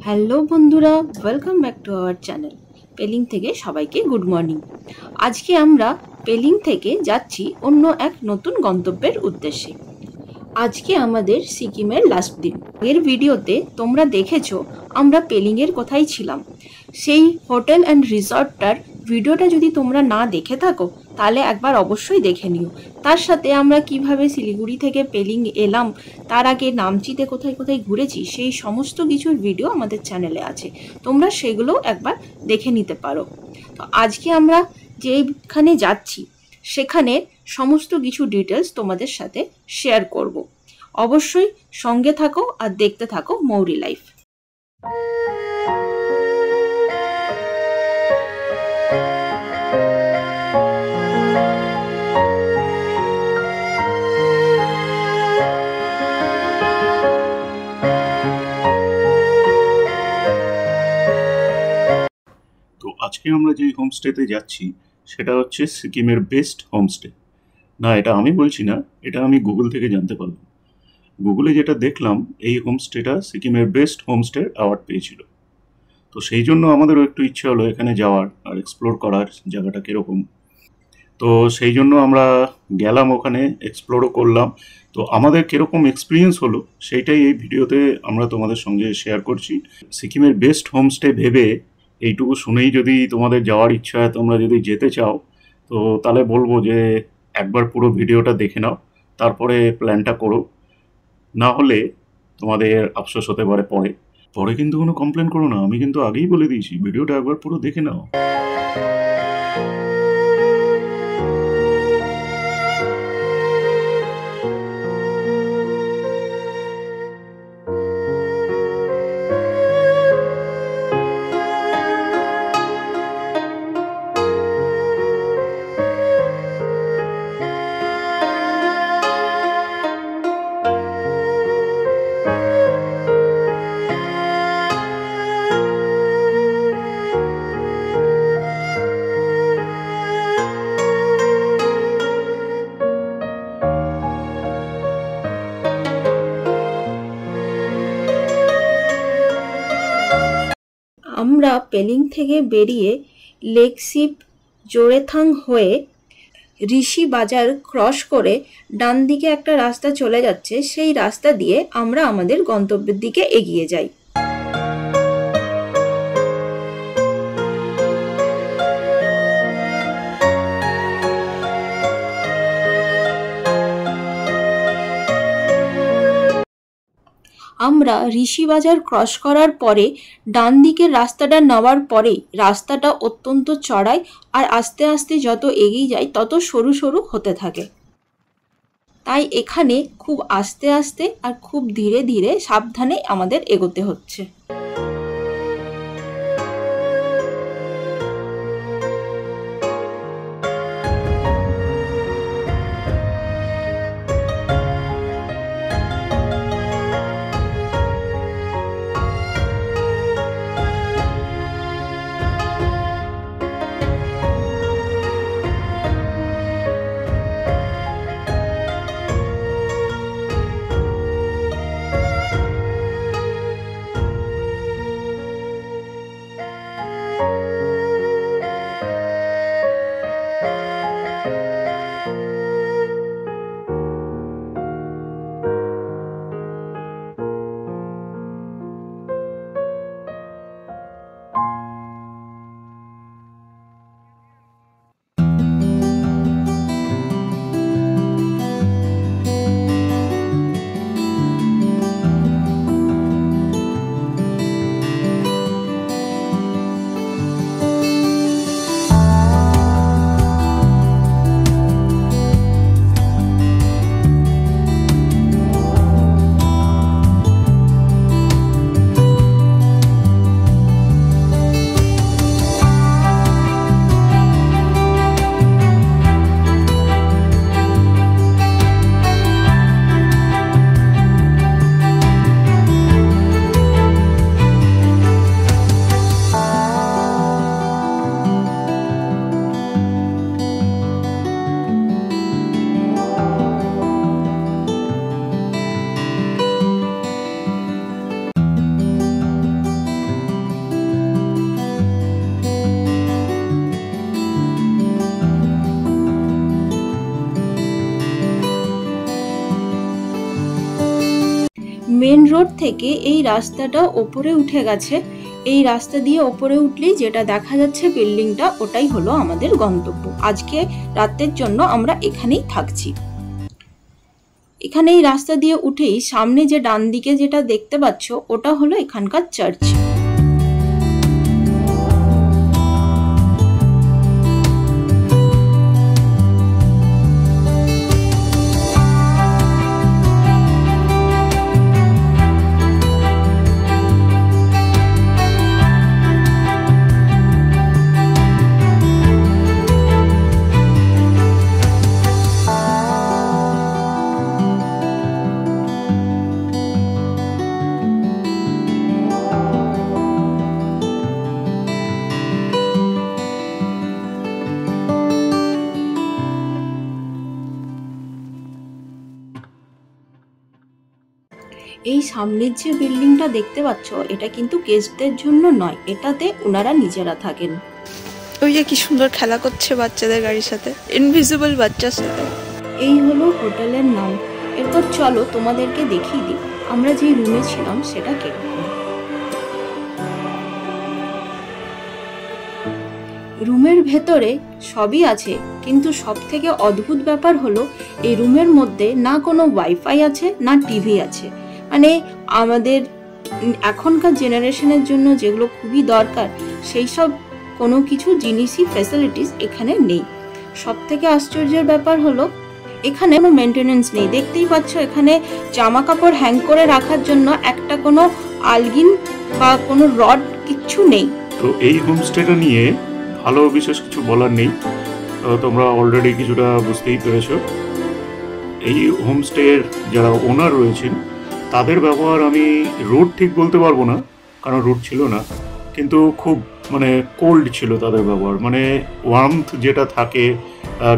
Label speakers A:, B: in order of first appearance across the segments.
A: Hello বন্ধুরা, welcome back to our channel. Pelling থেকে সবাইকে গুড মর্নিং। আজকে আমরা পেলিং থেকে যাচ্ছি অন্য এক নতুন গন্তব্যের উদ্দেশ্যে। আজকে আমাদের সিকিমের লাস্ট দিন। এর ভিডিওতে তোমরা দেখেছো আমরা পেলিংয়ের কোথায় ছিলাম। সেই হোটেল অ্যান্ড রিসর্টটার ভিডিওটা যদি তোমরা না দেখে থাকো তাহলে একবার অবশ্যই দেখে নিও। তার সাথে আমরা কিভাবে শিলিগুড়ি থেকে পেলিং এলাম, তার আগে নামচিতে কোথায় কোথায় ঘুরেছি, সেই সমস্ত কিছুর ভিডিও আমাদের চ্যানেলে আছে, তোমরা সেগুলো একবার দেখে নিতে পারো। তো আজকে আমরা যেখানে যাচ্ছি সেখানে সমস্ত কিছু ডিটেলস তোমাদের সাথে শেয়ার করব। অবশ্যই সঙ্গে থাকো আর দেখতে থাকো মৌরি লাইফ।
B: তো আজকে আমরা যে হোমস্টেতে যাচ্ছি সেটা হচ্ছে সিকিমের বেস্ট হোমস্টে। না, এটা আমি বলছি না, এটা আমি গুগল থেকে জানতে পারলাম। গুগলে যেটা দেখলাম, এই হোমস্টেটা সিকিমের বেস্ট হোমস্টে অ্যাওয়ার্ড পেয়েছিল। তো সেই জন্য আমাদেরও একটু ইচ্ছে হলো এখানে যাওয়ার আর এক্সপ্লোর করার জায়গাটা কীরকম। তো সেই জন্য আমরা গেলাম, ওখানে এক্সপ্লোরও করলাম। তো আমাদের কীরকম এক্সপিরিয়েন্স হলো সেইটাই এই ভিডিওতে আমরা তোমাদের সঙ্গে শেয়ার করছি। সিকিমের বেস্ট হোমস্টে ভেবে এইটুকু শুনেই যদি তোমাদের যাওয়ার ইচ্ছা হয়, তোমরা যদি যেতে চাও, তো তাহলে বলবো যে একবার পুরো ভিডিওটা দেখে নাও, তারপরে প্ল্যানটা করো। না হলে তোমাদের আফসোস হতে পারে পরে। পরে কিন্তু কোনো কমপ্লেন করো না, আমি কিন্তু আগেই বলে দিয়েছি, ভিডিওটা একবার পুরো দেখে নাও।
A: আমরা পেলিং থেকে বেরিয়ে লেকশিপ জোড়েথাং হয়ে ঋষি বাজার ক্রস করে ডান দিকে একটা রাস্তা চলে যাচ্ছে, সেই রাস্তা দিয়ে আমরা আমাদের গন্তব্যের দিকে এগিয়ে যাই। আমরা ঋষিবাজার ক্রস করার পরে ডান দিকের রাস্তাটা নেওয়ার পরেই রাস্তাটা অত্যন্ত চড়াই, আর আস্তে আস্তে যত এগিয়ে যায় তত সরু সরু হতে থাকে। তাই এখানে খুব আস্তে আস্তে আর খুব ধীরে ধীরে সাবধানে আমাদের এগোতে হচ্ছে। থেকে এই রাস্তাটা ওপরে উঠে গেছে। এই রাস্তা দিয়ে ওপরে উঠলেই যেটা দেখা যাচ্ছে বিল্ডিংটা, ওটাই হলো আমাদের গন্তব্য। আজকে রাতের জন্য আমরা এখানেই থাকছি। এখানে এই রাস্তা দিয়ে উঠেই সামনে যে ডান দিকে যেটা দেখতে পাচ্ছ, ওটা হলো এখানকার চার্চ। এই সামনের যে বিল্ডিংটা দেখতে পাচ্ছ, এটা কিন্তু গেস্টদের জন্য নয়, এটাতে ওনারা নিজেরা থাকেন।
C: ওই যে কি সুন্দর খেলা করছে বাচ্চাদের গাড়ির সাথে, ইনভিজিবল বাচ্চার সাথে।
A: এই হলো হোটেলের নাম। এরপর চলো তোমাদেরকে দেখিয়ে দিই আমরা যে রুমে ছিলাম সেটা কিরকম। রুমের ভেতরে সবই আছে, কিন্তু সব থেকে অদ্ভুত ব্যাপার হলো এই রুমের মধ্যে না কোনো ওয়াইফাই আছে না টিভি আছে। মানে আমাদের এখনকার জেনারেশনের জন্য যেগুলো খুবই দরকার, সেই সব কোনো কিছু জিনিসই ফ্যাসিলিটিস এখানে নেই। সব থেকে আশ্চর্যের ব্যাপার হলো এখানে কোনো মেনটেনেন্স নেই। দেখতেই পাচ্ছ এখানে জামা কাপড় হ্যাং করে রাখার জন্য একটা কোনো আলগিন বা কোনো রড কিচ্ছু নেই।
B: তো এই হোমস্টেটা নিয়ে ভালো বিশেষ কিছু বলার নেই, তোমরা অলরেডি কিছুটা বুঝতেই পেরেছো। এই হোমস্টের যারা ওনার রয়েছেন তাদের ব্যবহার আমি রুড ঠিক বলতে পারবো না, কারণ রুড ছিল না, কিন্তু খুব মানে কোল্ড ছিল তাদের ব্যবহার। মানে ওয়ার্মথ যেটা থাকে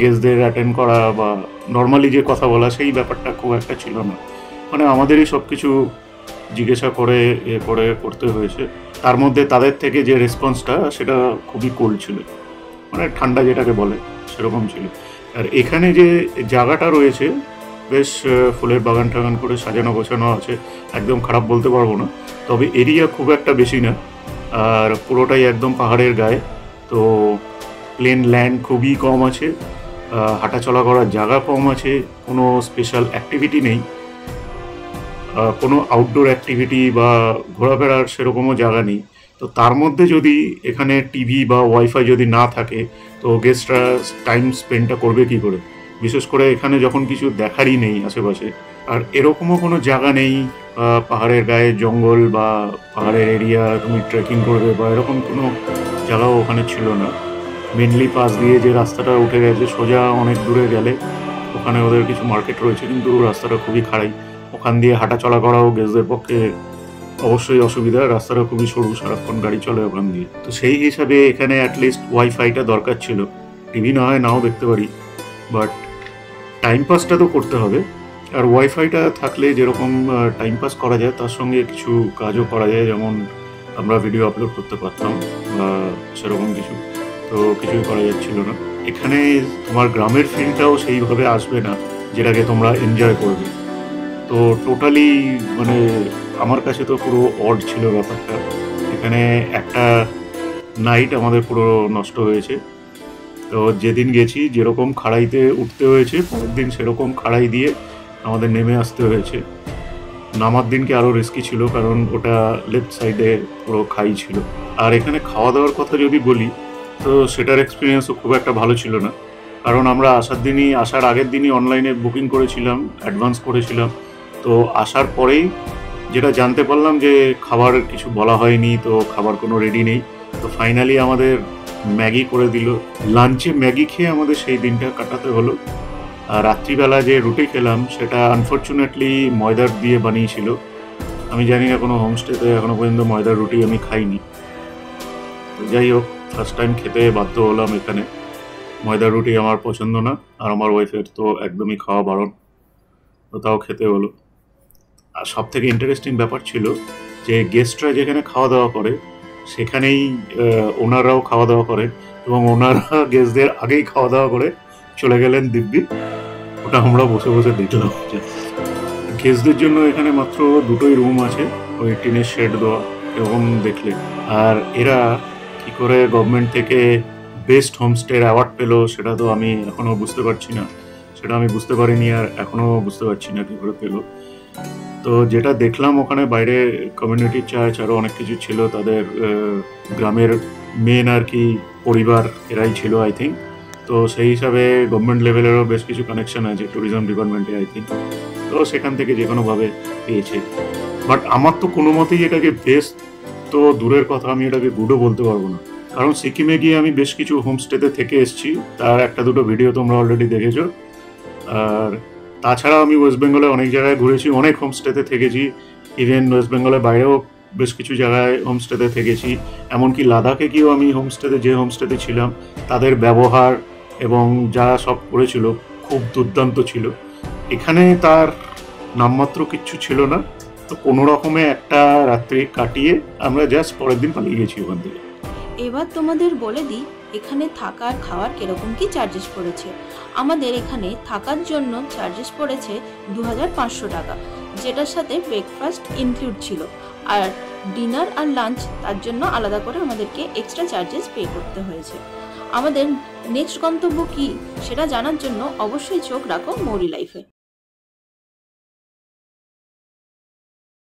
B: গেস্টদের অ্যাটেন্ড করা বা নর্মালি যে কথা বলা, সেই ব্যাপারটা খুব একটা ছিল না। মানে আমাদেরই সব কিছু জিজ্ঞাসা করে করতে হয়েছে। তার মধ্যে তাদের থেকে যে রেসপন্সটা সেটা খুবই কোল্ড ছিল, মানে ঠান্ডা যেটাকে বলে সেরকম ছিল। আর এখানে যে জায়গাটা রয়েছে বেশ ফুলের বাগান টাগান করে সাজানো গোছানো আছে, একদম খারাপ বলতে পারবো না। তবে এরিয়া খুব একটা বেশি না, আর পুরোটাই একদম পাহাড়ের গায়ে, তো প্লেন ল্যান্ড খুবই কম আছে, হাঁটাচলা করার জায়গা কম আছে, কোনো স্পেশাল অ্যাক্টিভিটি নেই, কোনো আউটডোর অ্যাক্টিভিটি বা ঘোরাফেরার সেরকমও জায়গা নেই। তো তার মধ্যে যদি এখানে টিভি বা ওয়াইফাই যদি না থাকে, তো গেস্টরা টাইম স্পেন্ডটা করবে কী করে? বিশেষ করে এখানে যখন কিছু দেখারই নেই আশেপাশে, আর এরকমও কোনো জায়গা নেই পাহাড়ের গায়ে জঙ্গল বা পাহাড়ের এরিয়া তুমি ট্রেকিং করবে বা এরকম কোনো জায়গাও ওখানে ছিল না। মেনলি পাশ দিয়ে যে রাস্তাটা উঠে গেছে সোজা অনেক দূরে গেলে ওখানে ওদের কিছু মার্কেট রয়েছে, কিন্তু রাস্তাটা খুবই খারাপ, ওখান দিয়ে হাঁটা চলা করাও গেস্টদের পক্ষে অবশ্যই অসুবিধা। রাস্তাটা খুবই সরু, সারাক্ষণ গাড়ি চলে ওখান দিয়ে। তো সেই হিসাবে এখানে অ্যাটলিস্ট ওয়াইফাইটা দরকার ছিল। টিভি না হয় নাও দেখতে পারি, বাট টাইম পাসটা তো করতে হবে। আর ওয়াইফাইটা থাকলে যেরকম টাইম পাস করা যায়, তার সঙ্গে কিছু কাজও করা যায়, যেমন আমরা ভিডিও আপলোড করতে পারতাম বা সেরকম কিছু, তো কিছুই করা যাচ্ছিল না। এখানে তোমার গ্রামের ফিলটাও সেইভাবে আসবে না যেটাকে তোমরা এনজয় করবে। তো টোটালি মানে আমার কাছে তো পুরো অড ছিল ব্যাপারটা। এখানে একটা নাইট আমাদের পুরো নষ্ট হয়েছে। তো যেদিন গেছি যেরকম খাড়াইতে উঠতে হয়েছে, পরের দিন সেরকম খাড়াই দিয়ে আমাদের নেমে আসতে হয়েছে। নামার দিনকে আরও রিস্কি ছিল, কারণ ওটা লেফট সাইডে পুরো খাই ছিল। আর এখানে খাওয়া দাওয়ার কথা যদি বলি, তো সেটার এক্সপিরিয়েন্সও খুব একটা ভালো ছিল না, কারণ আমরা আসার আগের দিনই অনলাইনে বুকিং করেছিলাম, অ্যাডভান্স করেছিলাম। তো আসার পরেই যেটা জানতে পারলাম যে খাবার কিছু বলা হয়নি, তো খাবার কোনো রেডি নেই। তো ফাইনালি আমাদের ম্যাগি করে দিল। লাঞ্চে ম্যাগি খেয়ে আমাদের সেই দিনটা কাটাতে হলো। আর রাত্রিবেলা যে রুটি খেলাম সেটা আনফর্চুনেটলি ময়দার দিয়ে বানিয়েছিল। আমি জানি না, কোনো হোমস্টেতে এখনো পর্যন্ত ময়দার রুটি আমি খাইনি। তো যাই হোক, ফার্স্ট টাইম খেতে বাধ্য হলাম এখানে। ময়দার রুটি আমার পছন্দ না, আর আমার ওয়াইফের তো একদমই খাওয়া বারণ, তো তাও খেতে হলো। আর সব থেকে ইন্টারেস্টিং ব্যাপার ছিল যে গেস্টরা যেখানে খাওয়া দাওয়া করে সেখানেই ওনারাও খাওয়া দাওয়া করে, এবং ওনারা গেস্টদের আগেই খাওয়া দাওয়া করে চলে গেলেন দিব্যি। ওটা আমরা বসে বসে দেখলাম। গেস্টদের জন্য এখানে মাত্র দুটোই রুম আছে, ওই টিনের শেড দেওয়া এরকম দেখলে। আর এরা কি করে গভর্নমেন্ট থেকে বেস্ট হোমস্টের অ্যাওয়ার্ড পেলো সেটা তো আমি এখনো বুঝতে পারছি না, সেটা আমি বুঝতে পারিনি আর এখনো বুঝতে পারছি না কি করে পেলো। তো যেটা দেখলাম ওখানে বাইরে কমিউনিটি চার্চ আরও অনেক কিছু ছিল, তাদের গ্রামের মেন আর কি পরিবার এরাই ছিল আই থিঙ্ক। তো সেই হিসাবে গভর্নমেন্ট লেভেলেরও বেশ কিছু কানেকশন আছে ট্যুরিজম ডিপার্টমেন্টে আই থিঙ্ক, তো সেখান থেকে যে কোনোভাবে পেয়েছে। বাট আমার তো কোনো মতেই এটাকে বেস্ট তো দূরের কথা, আমি এটাকে গুডও বলতে পারবো না, কারণ সিকিমে গিয়ে আমি বেশ কিছু হোমস্টেতে থেকে এসেছি, তার একটা দুটো ভিডিও তোমরা অলরেডি দেখেছো। আর তাছাড়া আমি ওয়েস্ট বেঙ্গলে অনেক জায়গায় ঘুরেছি, অনেক হোমস্টেতে থেকেছি, ইভেন ওয়েস্ট বেঙ্গলের বাইরেও বেশ কিছু জায়গায় হোমস্টেতে থেকেছি। এমনকি লাদাখে গিয়েও আমি যে হোমস্টেতে ছিলাম তাদের ব্যবহার এবং যা সব করেছিল খুব দুর্দান্ত ছিল। এখানে তার নামমাত্র কিচ্ছু ছিল না, তো কোনো রকমে একটা রাত্রি কাটিয়ে আমরা জাস্ট পরের দিন পালিয়ে গেছি ওখান থেকে।
A: এবার তোমাদের বলে দিই এখানে থাকার খাওয়ার কিরকম কি চার্জেস পড়েছে। আমাদের এখানে থাকার জন্য চার্জেস পড়েছে 2500 টাকা, যেটার সাথে ব্রেকফাস্ট ইনক্লুড ছিল, আর ডিনার আর লাঞ্চ তার জন্য আলাদা করে আমাদেরকে এক্সট্রা চার্জেস পে করতে হয়েছে। আমাদের নেক্সট গন্তব্য কি সেটা জানার জন্য অবশ্যই চোখ রাখো মৌরি লাইফে।